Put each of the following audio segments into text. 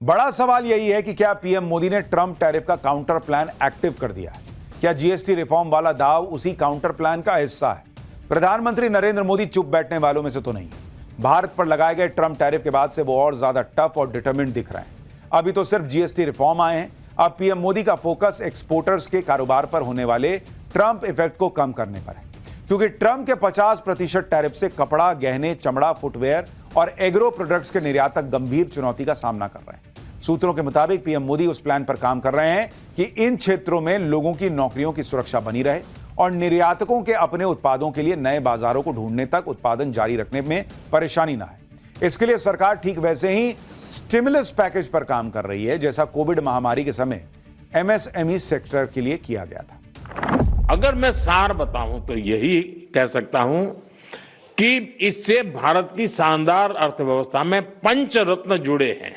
बड़ा सवाल यही है कि क्या पीएम मोदी ने ट्रंप टैरिफ का काउंटर प्लान एक्टिव कर दिया है? क्या जीएसटी रिफॉर्म वाला दाव उसी काउंटर प्लान का हिस्सा है? प्रधानमंत्री नरेंद्र मोदी चुप बैठने वालों में से तो नहीं। भारत पर लगाए गए ट्रंप टैरिफ के बाद से वो और ज्यादा टफ और डिटरमिन्ड दिख रहे हैं। अभी तो सिर्फ जीएसटी रिफॉर्म आए हैं। अब पीएम मोदी का फोकस एक्सपोर्टर्स के कारोबार पर होने वाले ट्रंप इफेक्ट को कम करने पर है, क्योंकि ट्रंप के 50% टैरिफ से कपड़ा, गहने, चमड़ा, फुटवेयर और एग्रो प्रोडक्ट्स के निर्यातक गंभीर चुनौती का सामना कर रहे हैं। सूत्रों के मुताबिक पीएम मोदी उस प्लान पर काम कर रहे हैं कि इन क्षेत्रों में लोगों की नौकरियों की सुरक्षा बनी रहे और निर्यातकों के अपने उत्पादों के लिए नए बाजारों को ढूंढने तक उत्पादन जारी रखने में परेशानी ना है। इसके लिए सरकार ठीक वैसे ही स्टिमुलस पैकेज पर काम कर रही है, जैसा कोविड महामारी के समय एमएसएमई सेक्टर के लिए किया गया था। अगर मैं सार बताऊं तो यही कह सकता हूं कि इससे भारत की शानदार अर्थव्यवस्था में पंचरत्न जुड़े हैं।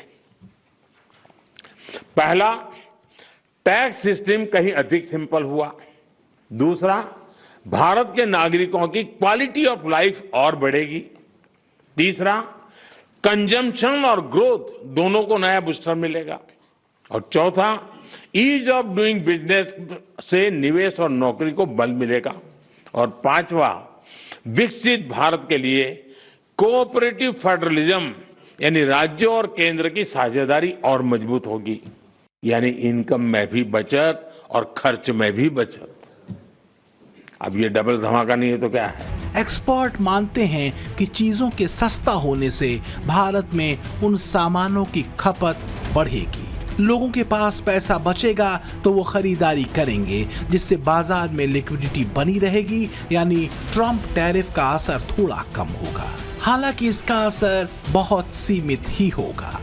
पहला, टैक्स सिस्टम कहीं अधिक सिंपल हुआ। दूसरा, भारत के नागरिकों की क्वालिटी ऑफ लाइफ और बढ़ेगी। तीसरा, कंजम्पशन और ग्रोथ दोनों को नया बूस्टर मिलेगा। और चौथा, ईज ऑफ डूइंग बिजनेस से निवेश और नौकरी को बल मिलेगा। और पांचवा, विकसित भारत के लिए कोऑपरेटिव फेडरलिज्म यानी राज्यों और केंद्र की साझेदारी और मजबूत होगी, यानी इनकम में भी बचत और खर्च में भी बचत। अब ये डबल धमाका नहीं है तो क्या है? एक्सपर्ट मानते हैं कि चीजों के सस्ता होने से भारत में उन सामानों की खपत बढ़ेगी। लोगों के पास पैसा बचेगा तो वो खरीदारी करेंगे, जिससे बाजार में लिक्विडिटी बनी रहेगी, यानी ट्रंप टैरिफ का असर थोड़ा कम होगा। हालांकि इसका असर बहुत सीमित ही होगा।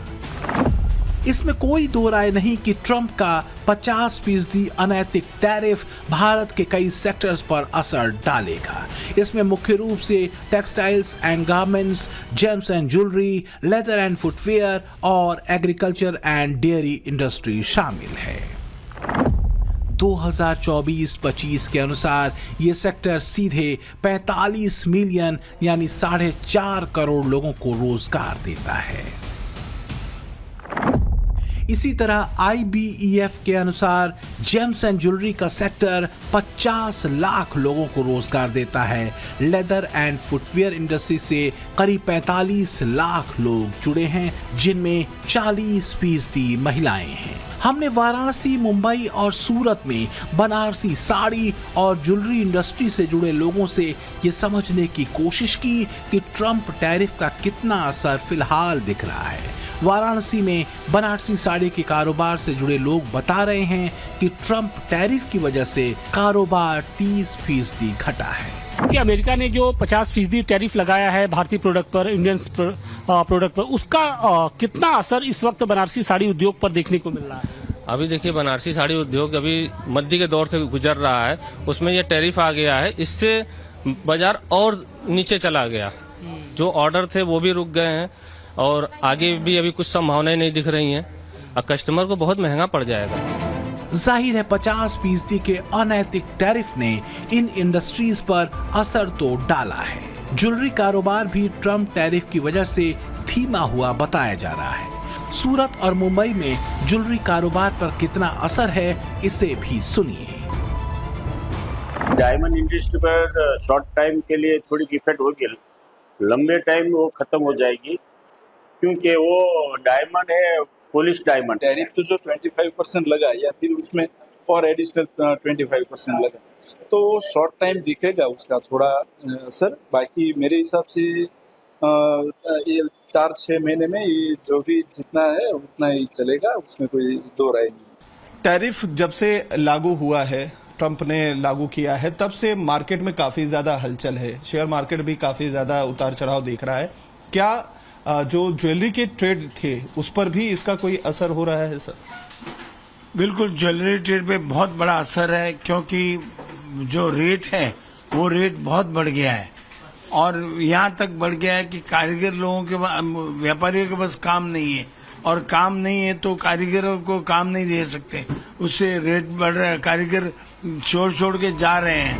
इसमें कोई दो राय नहीं कि ट्रंप का 50% अनैतिक टैरिफ भारत के कई सेक्टर्स पर असर डालेगा। इसमें मुख्य रूप से textiles and garments, James and jewellery, leather and footwear और एग्रीकल्चर एंड डेयरी इंडस्ट्री शामिल है। 2024-25 के अनुसार ये सेक्टर सीधे 45 मिलियन यानी 4.5 करोड़ लोगों को रोजगार देता है। इसी तरह IBEF के अनुसार जेम्स एंड ज्वेलरी का सेक्टर 50 लाख लोगों को रोजगार देता है। लेदर एंड फुटवेयर इंडस्ट्री से करीब 45 लाख लोग जुड़े हैं, जिनमें 40% महिलाएं हैं। हमने वाराणसी, मुंबई और सूरत में बनारसी साड़ी और ज्वेलरी इंडस्ट्री से जुड़े लोगों से ये समझने की कोशिश की कि ट्रंप टैरिफ का कितना असर फिलहाल दिख रहा है। वाराणसी में बनारसी साड़ी के कारोबार से जुड़े लोग बता रहे हैं कि ट्रंप टैरिफ की वजह से कारोबार 30% घटा है। कि अमेरिका ने जो 50% टैरिफ लगाया है भारतीय प्रोडक्ट पर, इंडियन प्रोडक्ट पर, उसका कितना असर इस वक्त बनारसी साड़ी उद्योग पर देखने को मिल रहा है? अभी देखिए, बनारसी साड़ी उद्योग अभी मंदी के दौर से गुजर रहा है, उसमें ये टैरिफ आ गया है, इससे बाजार और नीचे चला गया। जो ऑर्डर थे वो भी रुक गए हैं और आगे भी अभी कुछ संभावनाएं नहीं दिख रही हैं। अब कस्टमर को बहुत महंगा पड़ जाएगा। जाहिर है 50% के अनैतिक टैरिफ ने इन इंडस्ट्रीज पर असर तो डाला है। ज्वेलरी कारोबार भी ट्रंप टैरिफ की वजह से धीमा हुआ बताया जा रहा है। सूरत और मुंबई में ज्वेलरी कारोबार पर कितना असर है, इसे भी सुनिए। डायमंड इंडस्ट्री पर शॉर्ट टाइम के लिए थोड़ी इफेक्ट होगी, लंबे टाइम वो खत्म हो जाएगी, क्योंकि वो डायमंड है, पॉलिश डायमंड। टैरिफ तो जो 25% लगा या फिर उसमें और एडिशनल 25% लगा, तो शॉर्ट टाइम दिखेगा उसका थोड़ा असर। बाकी मेरे हिसाब से ये 4-6 महीने में ये जो भी जितना है उतना ही चलेगा, उसमें कोई दो राय नहीं। टैरिफ जब से लागू हुआ है, ट्रंप ने लागू किया है, तब से मार्केट में काफी ज्यादा हलचल है। शेयर मार्केट भी काफी ज्यादा उतार चढ़ाव देख रहा है। क्या जो ज्वेलरी के ट्रेड थे उस पर भी इसका कोई असर हो रहा है सर? बिल्कुल, ज्वेलरी ट्रेड पे बहुत बड़ा असर है, क्योंकि जो रेट है वो रेट बहुत बढ़ गया है और यहाँ तक बढ़ गया है कि कारीगर लोगों के, व्यापारियों के पास काम नहीं है, और काम नहीं है तो कारीगरों को काम नहीं दे सकते, उससे रेट बढ़ रहा है, कारीगर छोड़ के जा रहे हैं।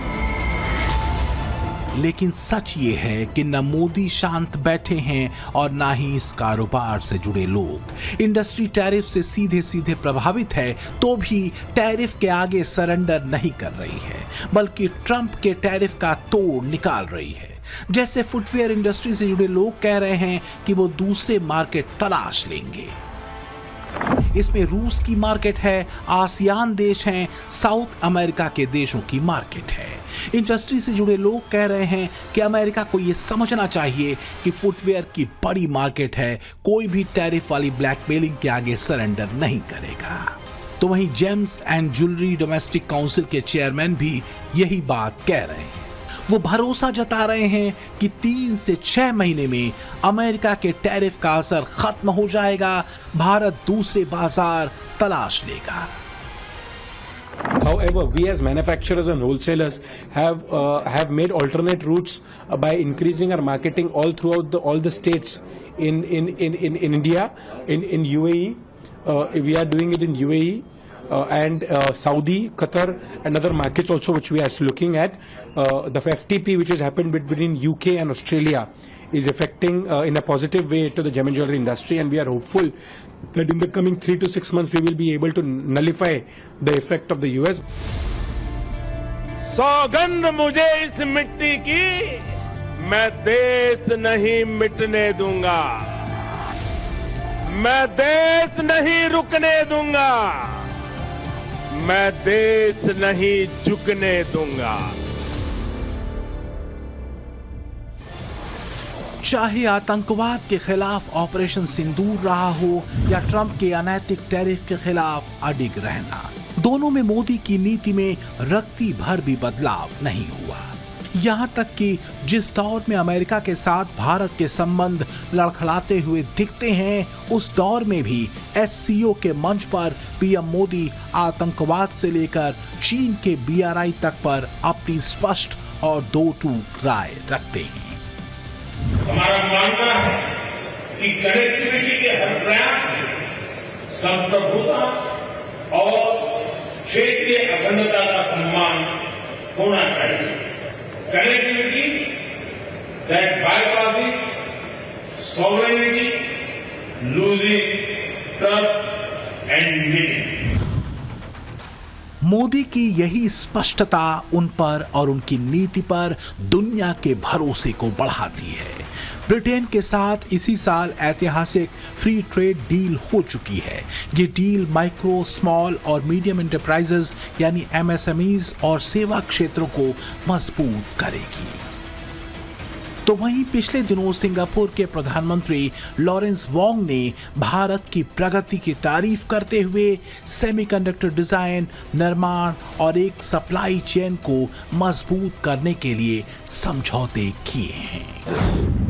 लेकिन सच ये है कि न मोदी शांत बैठे हैं और ना ही इस कारोबार से जुड़े लोग। इंडस्ट्री टैरिफ से सीधे सीधे प्रभावित है तो भी टैरिफ के आगे सरेंडर नहीं कर रही है, बल्कि ट्रंप के टैरिफ का तोड़ निकाल रही है। जैसे फुटवेयर इंडस्ट्री से जुड़े लोग कह रहे हैं कि वो दूसरे मार्केट तलाश लेंगे। इसमें रूस की मार्केट है, आसियान देश हैं, साउथ अमेरिका के देशों की मार्केट है। इंडस्ट्री से जुड़े लोग कह रहे हैं कि अमेरिका को यह समझना चाहिए कि फुटवेयर की बड़ी मार्केट है, कोई भी टैरिफ वाली ब्लैकमेलिंग के आगे सरेंडर नहीं करेगा। तो वहीं James and jewellery domestic council के चेयरमैन भी यही बात कह रहे हैं। वो भरोसा जता रहे हैं कि 3 से 6 महीने में अमेरिका के टैरिफ का असर खत्म हो जाएगा, भारत दूसरे बाजार तलाश लेगा। However, we as manufacturers and wholesalers have made alternate routes by increasing our marketing all throughout all the states in India, in UAE. We are doing it in UAE. And Saudi, Qatar, and other markets also which we are looking at. The FTP which has happened between UK and Australia is affecting in a positive way to the gem and jewelry industry, and we are hopeful that in the coming 3 to 6 months we will be able to nullify the effect of the US. सौगंध मुझे इस मिट्टी की, मैं देश नहीं मिटने दूंगा, मैं देश नहीं रुकने दूंगा, मैं देश नहीं झुकने दूंगा। चाहे आतंकवाद के खिलाफ ऑपरेशन सिंदूर रहा हो या ट्रंप के अनैतिक टैरिफ के खिलाफ अडिग रहना, दोनों में मोदी की नीति में रत्ती भर भी बदलाव नहीं हुआ। यहां तक कि जिस दौर में अमेरिका के साथ भारत के संबंध लड़खड़ाते हुए दिखते हैं, उस दौर में भी एससीओ के मंच पर पीएम मोदी आतंकवाद से लेकर चीन के BRI तक पर अपनी स्पष्ट और दो टूक राय रखते हैं। हमारा मानना है कि कनेक्टिविटी के हर प्रयास में संप्रभुता और क्षेत्रीय अखंडता का सम्मान होना चाहिए। Connectivity that bypasses sovereignty, losing trust and meaning. Modi की यही स्पष्टता उन पर और उनकी नीति पर दुनिया के भरोसे को बढ़ाती है। ब्रिटेन के साथ इसी साल ऐतिहासिक फ्री ट्रेड डील हो चुकी है। ये डील माइक्रो, स्मॉल और मीडियम एंटरप्राइजेस यानी MSMEs और सेवा क्षेत्रों को मजबूत करेगी। तो वहीं पिछले दिनों सिंगापुर के प्रधानमंत्री लॉरेंस वोंग ने भारत की प्रगति की तारीफ करते हुए सेमीकंडक्टर डिजाइन, निर्माण और एक सप्लाई चेन को मजबूत करने के लिए समझौते किए हैं।